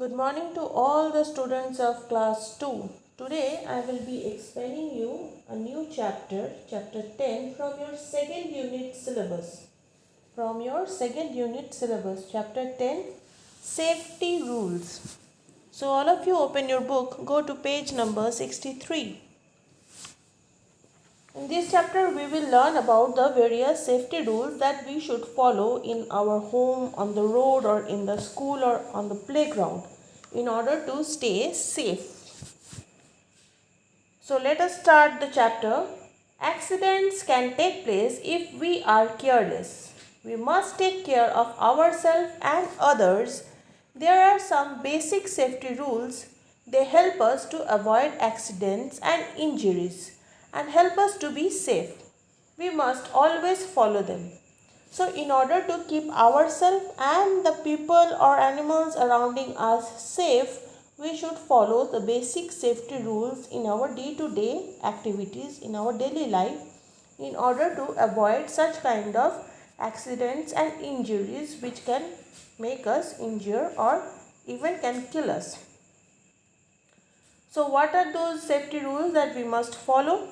Good morning to all the students of class 2. Today I will be explaining you a new chapter, chapter 10 from your second unit syllabus. Chapter 10, Safety Rules. So all of you open your book, go to page number 63. In this chapter, we will learn about the various safety rules that we should follow in our home, on the road, or in the school, or on the playground in order to stay safe. So, let us start the chapter. Accidents can take place if we are careless. We must take care of ourselves and others. There are some basic safety rules. They help us to avoid accidents and injuries and help us to be safe. We must always follow them. So, in order to keep ourselves and the people or animals surrounding us safe, we should follow the basic safety rules in our day-to-day activities in our daily life in order to avoid such kind of accidents and injuries which can make us injure or even can kill us. So, what are those safety rules that we must follow?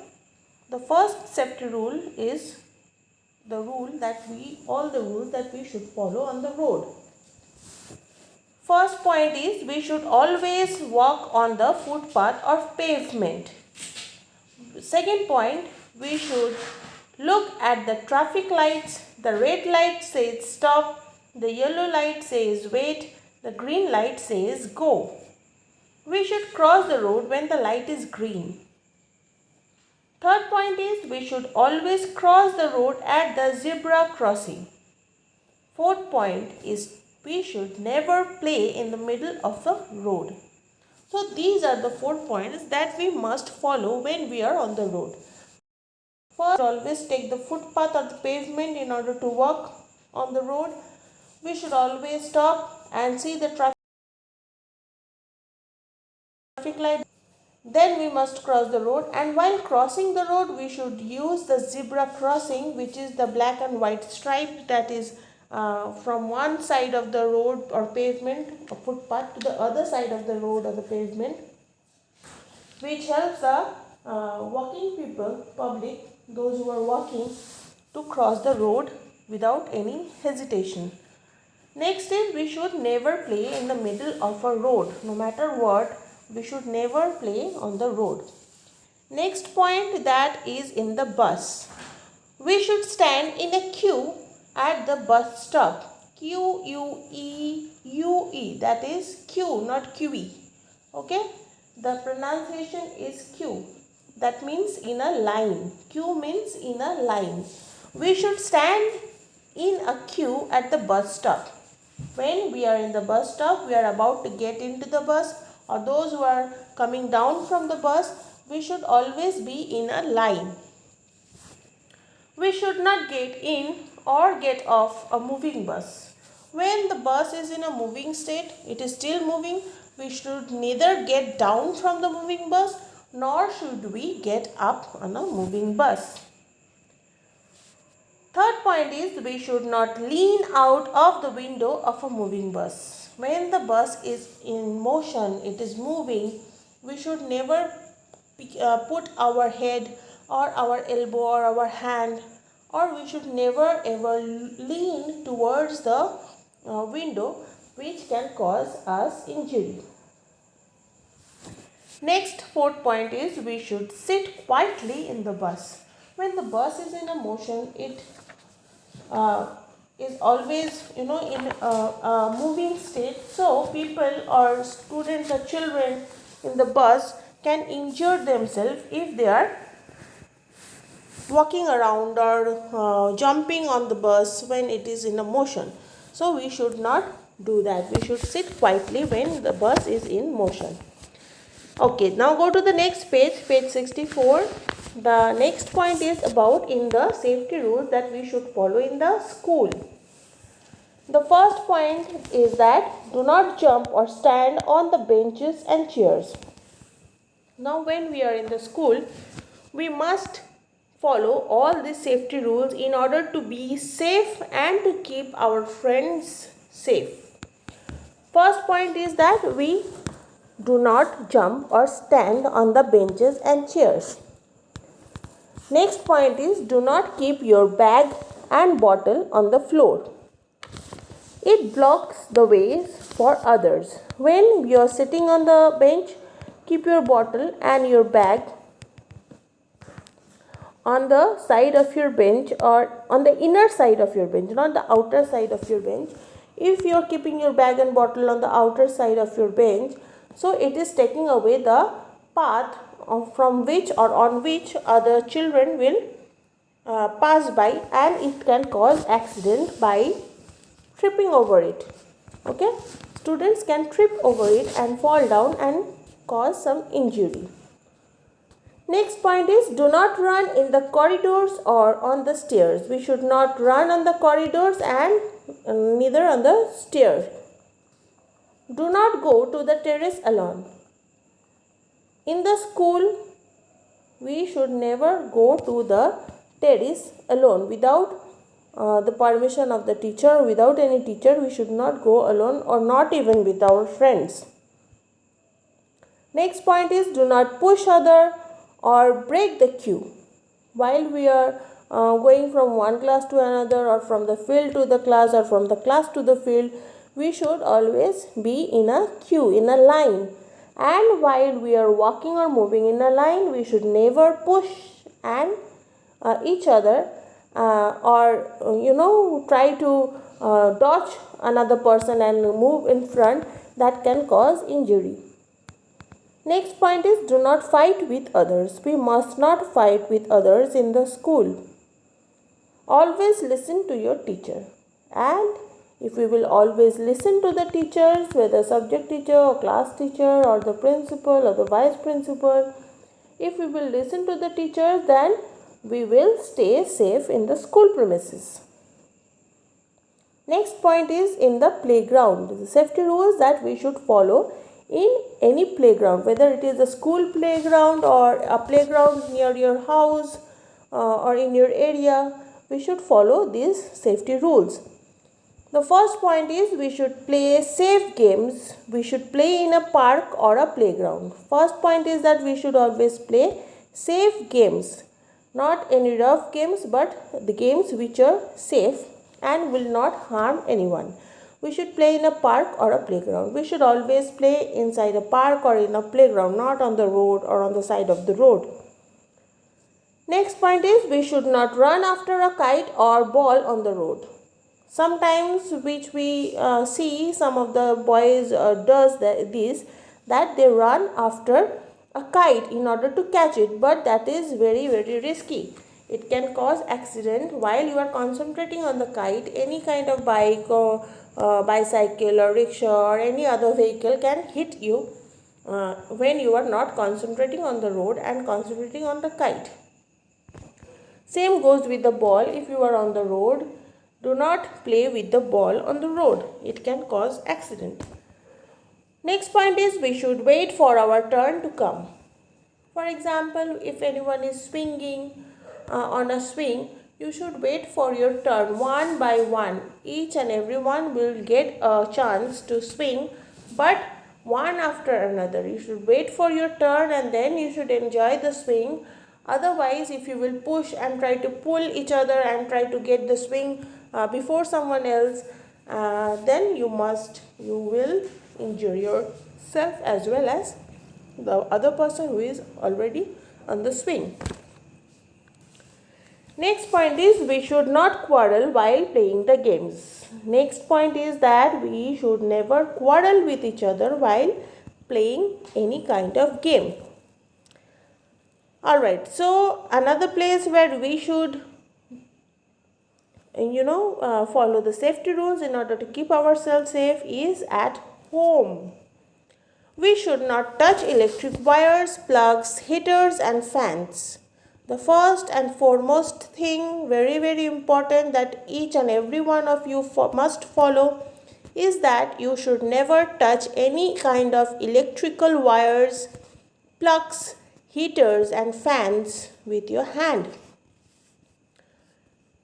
The first safety rule is the rules that we should follow on the road. First point is we should always walk on the footpath or pavement. Second point, we should look at the traffic lights. The red light says stop, the yellow light says wait, the green light says go. We should cross the road when the light is green. Third point is we should always cross the road at the zebra crossing. Fourth point is we should never play in the middle of the road. So these are the 4 points that we must follow when we are on the road. First, always take the footpath or the pavement in order to walk on the road. We should always stop and see the traffic light. Then we must cross the road, and while crossing the road we should use the zebra crossing, which is the black and white stripe that is from one side of the road or pavement or footpath to the other side of the road or the pavement, which helps the walking public, those who are walking, to cross the road without any hesitation. Next is we should never play in the middle of a road. No matter what, we should never play on the road. Next point, that is in the bus. We should stand in a queue at the bus stop. Queue, that is queue, not QE. Okay? The pronunciation is queue. That means in a line. Queue means in a line. We should stand in a queue at the bus stop. When we are in the bus stop, we are about to get into the bus, or those who are coming down from the bus, we should always be in a line. We should not get in or get off a moving bus. When the bus is in a moving state, it is still moving, we should neither get down from the moving bus nor should we get up on a moving bus. Third point is we should not lean out of the window of a moving bus. When the bus is in motion, it is moving, we should never put our head or our elbow or our hand, or we should never ever lean towards the window, which can cause us injury. Next, fourth point is we should sit quietly in the bus. When the bus is in a motion, it is always in a moving state, so people or students or children in the bus can injure themselves if they are walking around or jumping on the bus when it is in a motion. So we should not do that. We should sit quietly when the bus is in motion. Okay, now go to the next page, page 64. The next point is about in the safety rules that we should follow in the school. The first point is that do not jump or stand on the benches and chairs. Now when we are in the school, we must follow all these safety rules in order to be safe and to keep our friends safe. First point is that we do not jump or stand on the benches and chairs. Next point is do not keep your bag and bottle on the floor. It blocks the ways for others. When you are sitting on the bench, keep your bottle and your bag on the side of your bench or on the inner side of your bench, not the outer side of your bench. If you are keeping your bag and bottle on the outer side of your bench, so it is taking away the path from which or on which other children will pass by, and it can cause accident by tripping over it. Okay, students can trip over it and fall down and cause some injury. Next point is do not run in the corridors or on the stairs. We should not run on the corridors and neither on the stairs. Do not go to the terrace alone. In the school, we should never go to the terrace alone without the permission of the teacher. Without any teacher, we should not go alone or not even with our friends. Next point is do not push other or break the queue. While we are going from one class to another or from the field to the class or from the class to the field, we should always be in a queue, in a line. And while we are walking or moving in a line, we should never push and each other or try to dodge another person and move in front. That can cause injury. Next point is do not fight with others. We must not fight with others in the school. Always listen to your teacher. And if we will always listen to the teachers, whether subject teacher or class teacher or the principal or the vice principal, if we will listen to the teachers, then we will stay safe in the school premises. Next point is in the playground. The safety rules that we should follow in any playground, whether it is a school playground or a playground near your house or in your area, we should follow these safety rules. The first point is we should play safe games. We should play in a park or a playground. First point is that we should always play safe games. Not any rough games, but the games which are safe and will not harm anyone. We should play in a park or a playground. We should always play inside a park or in a playground, not on the road or on the side of the road. Next point is we should not run after a kite or ball on the road. Sometimes which we see some of the boys does this, that they run after a kite in order to catch it, but that is very risky. It can cause accident while you are concentrating on the kite. Any kind of bike or bicycle or rickshaw or any other vehicle can hit you when you are not concentrating on the road and concentrating on the kite. Same goes with the ball. If you are on the road, do not play with the ball on the road. It can cause accident. Next point is we should wait for our turn to come. For example, if anyone is swinging on a swing, you should wait for your turn one by one. Each and everyone will get a chance to swing, but one after another. You should wait for your turn and then you should enjoy the swing. Otherwise, if you will push and try to pull each other and try to get the swing before someone else, then you will injure yourself as well as the other person who is already on the swing. Next point is we should not quarrel while playing the games. Next point is that we should never quarrel with each other while playing any kind of game. Alright, so another place where we should follow the safety rules in order to keep ourselves safe is at home. We should not touch electric wires, plugs, heaters and fans. The first and foremost thing, very important, that each and every one of you must follow is that you should never touch any kind of electrical wires, plugs, heaters and fans with your hand.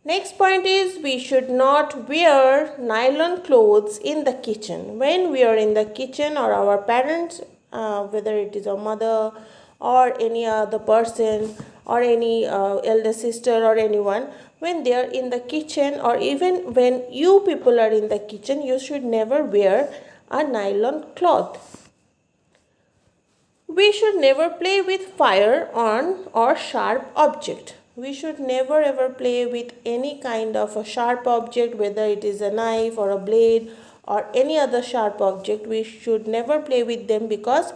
Next point is we should not wear nylon clothes in the kitchen. When we are in the kitchen or our parents, whether it is a mother or any other person or any elder sister or anyone, when they are in the kitchen or even when you people are in the kitchen, you should never wear a nylon cloth. We should never play with fire on or sharp object. We should never ever play with any kind of a sharp object, whether it is a knife or a blade or any other sharp object. We should never play with them, because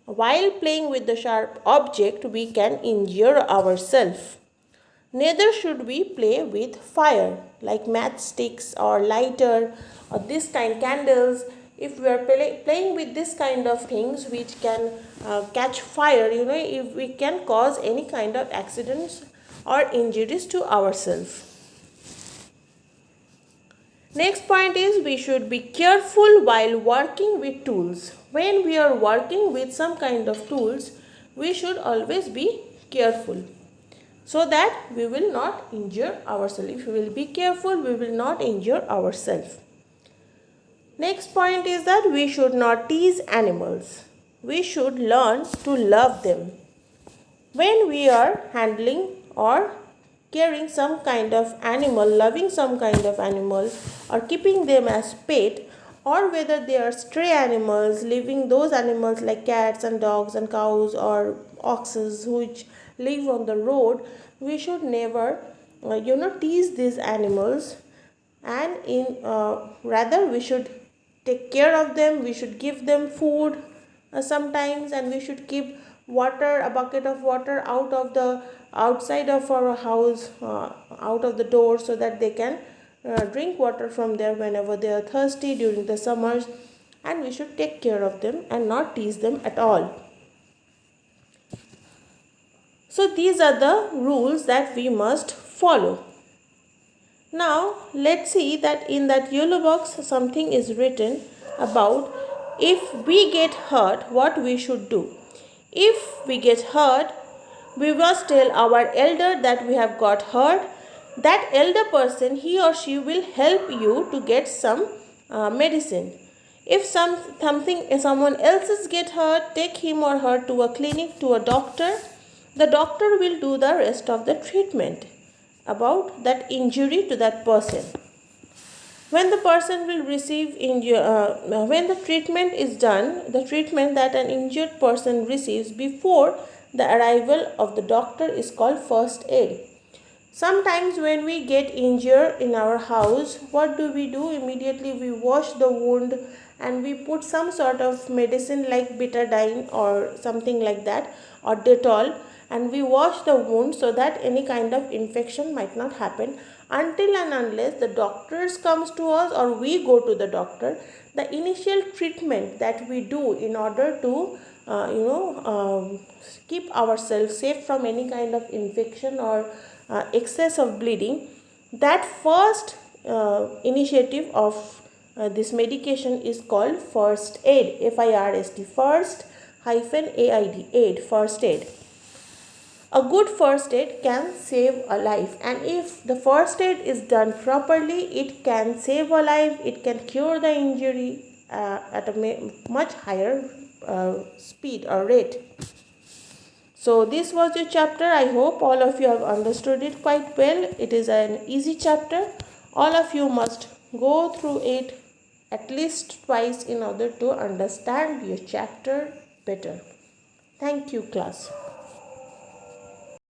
while playing with the sharp object we can injure ourselves. Neither should we play with fire like matchsticks or lighter or this kind candles. If we are playing with this kind of things which can catch fire, if we can cause any kind of accidents or injuries to ourselves. Next point is we should be careful while working with tools. When we are working with some kind of tools, we should always be careful, so that we will not injure ourselves. If we will be careful, we will not injure ourselves. Next point is that we should not tease animals. We should learn to love them. When we are handling or caring some kind of animal, loving some kind of animal or keeping them as pet, or whether they are stray animals, leaving those animals like cats and dogs and cows or oxes which live on the road, we should never tease these animals, and rather we should take care of them. We should give them food sometimes, and we should keep water, a bucket of water outside of our house, out of the door, so that they can drink water from there whenever they are thirsty during the summers. And we should take care of them and not tease them at all. So these are the rules that we must follow. Now let's see that in that yellow box something is written about if we get hurt, what we should do. If we get hurt, we must tell our elder that we have got hurt. That elder person, he or she will help you to get some medicine. If someone else get hurt, take him or her to a clinic, to a doctor. The doctor will do the rest of the treatment about that injury to that person. When the person will receive when the treatment is done, the treatment that an injured person receives before the arrival of the doctor is called first aid. Sometimes when we get injured in our house, what do? Immediately we wash the wound and we put some sort of medicine like betadine or something like that, or Dettol, and we wash the wound so that any kind of infection might not happen. Until and unless the doctors comes to us or we go to the doctor, the initial treatment that we do in order to keep ourselves safe from any kind of infection or excess of bleeding, that first initiative of this medication is called first aid. FIRST, first hyphen AID, aid, first aid. A good first aid can save a life, and if the first aid is done properly, it can save a life, it can cure the injury at a much higher speed or rate. So this was your chapter. I hope all of you have understood it quite well. It is an easy chapter. All of you must go through it at least twice in order to understand your chapter better. Thank you, class.